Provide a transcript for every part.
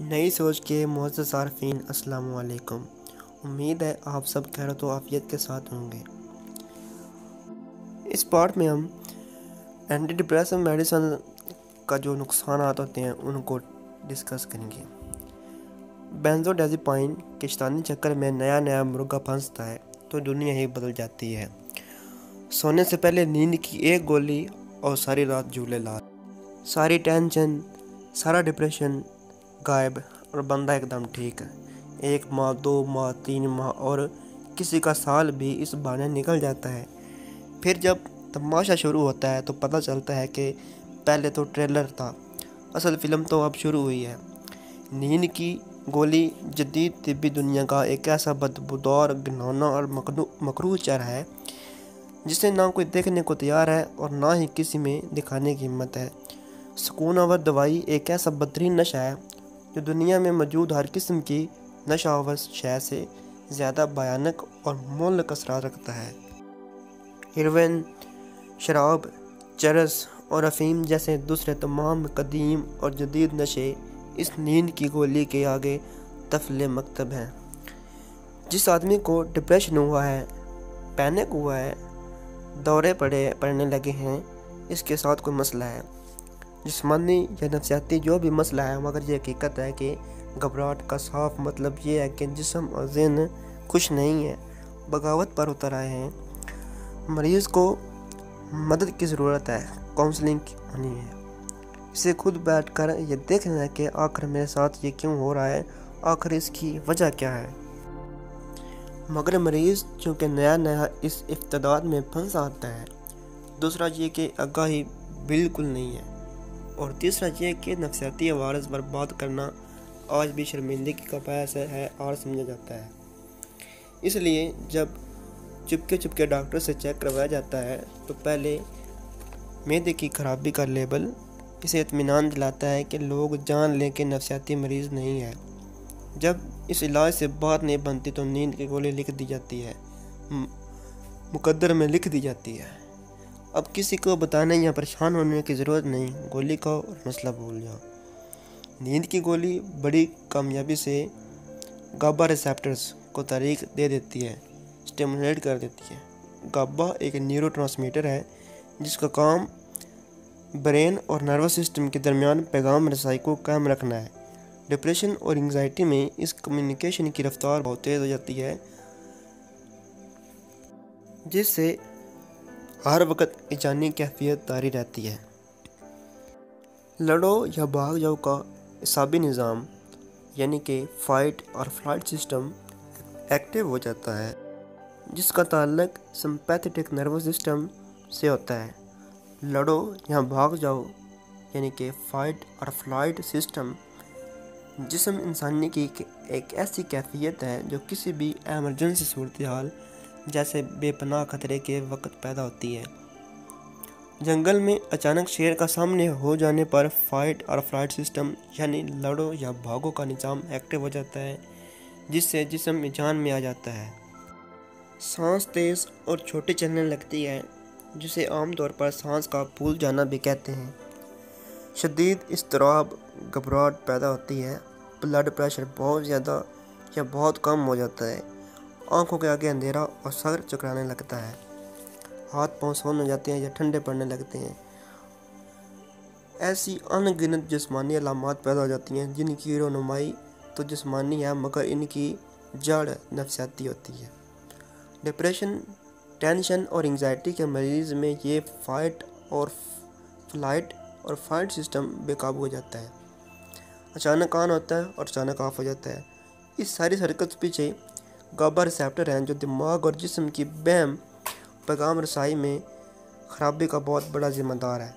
نئی سوچ کے معزز صارفین السلام علیکم۔ امید ہے آپ سب خیرات و عافیت کے ساتھ ہوں گے۔ اس پارٹ میں ہم اینٹی ڈپریسنٹ میڈیسن کا جو نقصانات ہوتے ہیں ان کو ڈسکس کریں گے۔ بینزوڈازیپائن کے شیطانی چکر میں نیا مرغہ پھنستا ہے تو دنیا ہی بدل جاتی ہے۔ سونے سے پہلے نیند کی ایک گولی اور ساری رات جھولے لال، ساری ٹینشن، سارا ڈپریشن غائب اور بندہ ایک دم ٹھیک ہے۔ 1 ماہ 2 ماہ 3 ماہ اور کسی کا سال بھی اس بہانے نکل جاتا ہے۔ پھر جب تماشا شروع ہوتا ہے تو پتہ چلتا ہے کہ پہلے تو ٹریلر تھا، اصل فلم تو اب شروع ہوئی ہے۔ نیند کی گولی جدید طبی دنیا کا ایک ایسا بدبودار، گھناؤنا اور مکروہ چرہ ہے جسے نہ کوئی دیکھنے کو تیار ہے اور نہ ہی کسی میں دکھانے کی ہمت ہے۔ سکون آور دوائی ایک ایسا بدترین نشہ ہے جو دنیا میں موجود ہر قسم کی نشہ آور شے سے زیادہ بھیانک اور مہلک اثرات رکھتا ہے۔ ہیروئن، شراب، چرس اور افیم جیسے دوسرے تمام قدیم اور جدید نشے اس نیند کی گولی کے آگے طفل مکتب ہیں۔ جس آدمی کو ڈپریشن ہوا ہے، پینک ہوا ہے، دورے پڑنے لگے ہیں، اس کے ساتھ کوئی مسئلہ ہے، جسمانی یا نفسیاتی جو بھی مسئلہ ہے، مگر یہ حقیقت ہے کہ گھبراہٹ کا صاف مطلب یہ ہے کہ جسم اور ذہن خوش نہیں ہے، بغاوت پر اتر آئے ہیں۔ مریض کو مدد کی ضرورت ہے، کاؤنسلنگ ہونی ہے، اسے خود بیٹھ کر یہ دیکھنا ہے کہ آخر میرے ساتھ یہ کیوں ہو رہا ہے، آخر اس کی وجہ کیا ہے۔ مگر مریض چونکہ نیا اس افتادات میں پھنسا آتا ہے۔ دوسرا یہ کہ آگاہی بالکل نہیں ہے، اور تیسرا یہ کہ نفسیاتی عوارض پر بات کرنا آج بھی شرمندگی کا باعث ہے اور سمجھا جاتا ہے۔ اس لیے جب چپکے ڈاکٹر سے چیک کروایا جاتا ہے تو پہلے معدے کی خرابی کا لیبل اسے اطمینان دلاتا ہے کہ لوگ جان لیں کہ نفسیاتی مریض نہیں ہے۔ جب اس علاج سے بات نہیں بنتی تو نیند کی گولی لکھ دی جاتی ہے، مقدر میں لکھ دی جاتی ہے۔ اب کسی کو بتانے یا پریشان ہونے کی ضرورت نہیں، گولی کھاؤ اور مسئلہ بھول جاؤ۔ نیند کی گولی بڑی کامیابی سے گابا ریسیپٹرز کو تحریک دے دیتی ہے، سٹیمولیٹ کر دیتی ہے۔ گابا ایک نیورو ٹرانسمیٹر ہے جس کا کام برین اور نروس سسٹم کے درمیان پیغام رسائی کو قائم رکھنا ہے۔ ڈپریشن اور انگزائٹی میں اس کمیونیکیشن کی رفتار بہت تیز ہو جاتی ہے، جس سے ہر وقت ایجانی کیفیت طاری رہتی ہے۔ لڑو یا بھاگ جاؤ کا اعصابی نظام یعنی کہ فائٹ اور فلائٹ سسٹم ایکٹیو ہو جاتا ہے، جس کا تعلق سمپیتھیٹک نروس سسٹم سے ہوتا ہے۔ لڑو یا بھاگ جاؤ یعنی کہ فائٹ اور فلائٹ سسٹم جسم انسانی کی ایک ایسی کیفیت ہے جو کسی بھی ایمرجنسی صورتحال جیسے بے پناہ خطرے کے وقت پیدا ہوتی ہے۔ جنگل میں اچانک شیر کا سامنے ہو جانے پر فائٹ اور فلائٹ سسٹم یعنی لڑو یا بھاگو کا نظام ایکٹیو ہو جاتا ہے، جس سے جسم جان میں آ جاتا ہے۔ سانس تیز اور چھوٹی چلنے لگتی ہے، جسے عام طور پر سانس کا پھول جانا بھی کہتے ہیں۔ شدید اضطراب، گھبراہٹ پیدا ہوتی ہے، بلڈ پریشر بہت زیادہ یا بہت کم ہو جاتا ہے، آنکھوں کے آگے اندھیرا اور سر چکرانے لگتا ہے، ہاتھ پاؤں سون ہو جاتے ہیں یا ٹھنڈے پڑنے لگتے ہیں۔ ایسی ان گنت جسمانی علامات پیدا ہو جاتی ہیں جن کی رونمائی تو جسمانی ہے مگر ان کی جڑ نفسیاتی ہوتی ہے۔ ڈپریشن، ٹینشن اور انگزائٹی کے مریض میں یہ فائٹ اور فلائٹ سسٹم بے قابو ہو جاتا ہے، اچانک آن ہوتا ہے اور اچانک آف ہو جاتا ہے۔ اس ساری حرکت پیچھے گابا ریسیپٹر ہیں جو دماغ اور جسم کی بہم پیغام رسائی میں خرابی کا بہت بڑا ذمہ دار ہے۔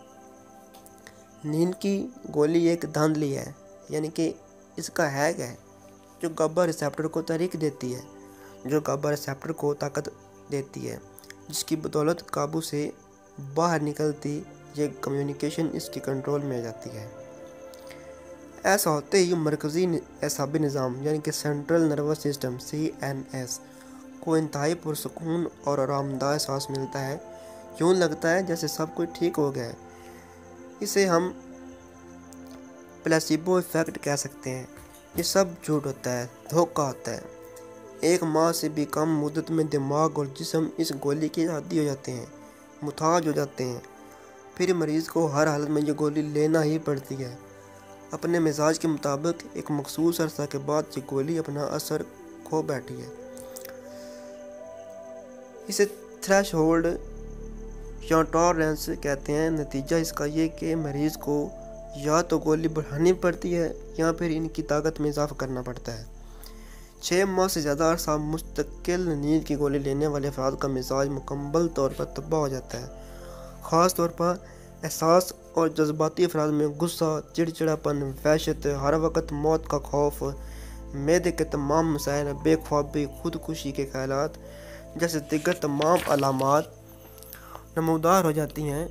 نیند کی گولی ایک دھاندلی ہے، یعنی کہ اس کا ہیک ہے جو گابا ریسیپٹر کو تحریک دیتی ہے، جو گابا ریسیپٹر کو طاقت دیتی ہے، جس کی بدولت قابو سے باہر نکلتی یہ کمیونیکیشن اس کی کنٹرول میں آ جاتی ہے۔ ایسا ہوتے ہی مرکزی اعصابی نظام یعنی کہ سینٹرل نروس سسٹم CNS کو انتہائی پرسکون اور آرام دہ احساس ملتا ہے، یوں لگتا ہے جیسے سب کچھ ٹھیک ہو گیا ہے۔ اسے ہم پلیسیبو ایفیکٹ کہہ سکتے ہیں۔ یہ سب جھوٹ ہوتا ہے، دھوکہ ہوتا ہے۔ 1 ماہ سے بھی کم مدت میں دماغ اور جسم اس گولی کے عادی ہو جاتے ہیں، محتاج ہو جاتے ہیں۔ پھر مریض کو ہر حالت میں یہ گولی لینا ہی پڑتی ہے۔ اپنے مزاج کے مطابق ایک مخصوص عرصہ کے بعد یہ گولی اپنا اثر کھو بیٹھی ہے۔ اسے تھریش ہولڈ یا ٹالرنس کہتے ہیں۔ نتیجہ اس کا یہ کہ مریض کو یا تو گولی بڑھانی پڑتی ہے یا پھر ان کی طاقت میں اضافہ کرنا پڑتا ہے۔ 6 ماہ سے زیادہ عرصہ مستقل نیند کی گولی لینے والے افراد کا مزاج مکمل طور پر تباہ ہو جاتا ہے۔ خاص طور پر احساس اور جذباتی افراد میں غصہ، چڑچڑاپن، وحشت، ہر وقت موت کا خوف، معدے کے تمام مسائل، بے خوابی، خودکشی کے خیالات جیسے دیگر تمام علامات نمودار ہو جاتی ہیں۔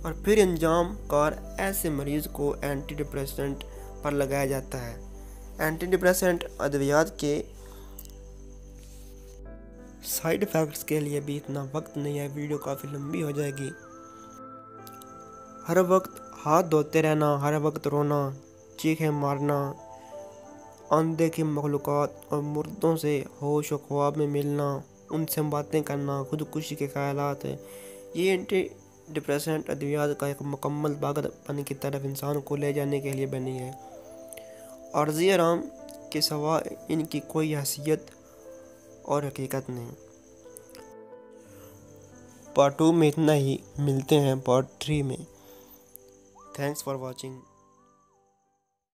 اور پھر انجام کار ایسے مریض کو اینٹی ڈپریسنٹ پر لگایا جاتا ہے۔ اینٹی ڈپریسنٹ ادویات کے سائیڈ ایفیکٹس کے لیے بھی اتنا وقت نہیں ہے، ویڈیو کافی لمبی ہو جائے گی۔ ہر وقت ہاتھ دھوتے رہنا، ہر وقت رونا، چیخیں مارنا، اندیکھی مخلوقات اور مردوں سے ہوش و خواب میں ملنا، ان سے باتیں کرنا، خودکشی کے خیالات، یہ اینٹی ڈپریسنٹ ادویات کا ایک مکمل پاگل پن کی طرف انسان کو لے جانے کے لیے بنی ہے۔ عارضی آرام کے سوا ان کی کوئی حیثیت اور حقیقت نہیں۔ پارٹ 2 میں اتنا ہی، ملتے ہیں پارٹ 3 میں۔ Thanks for watching.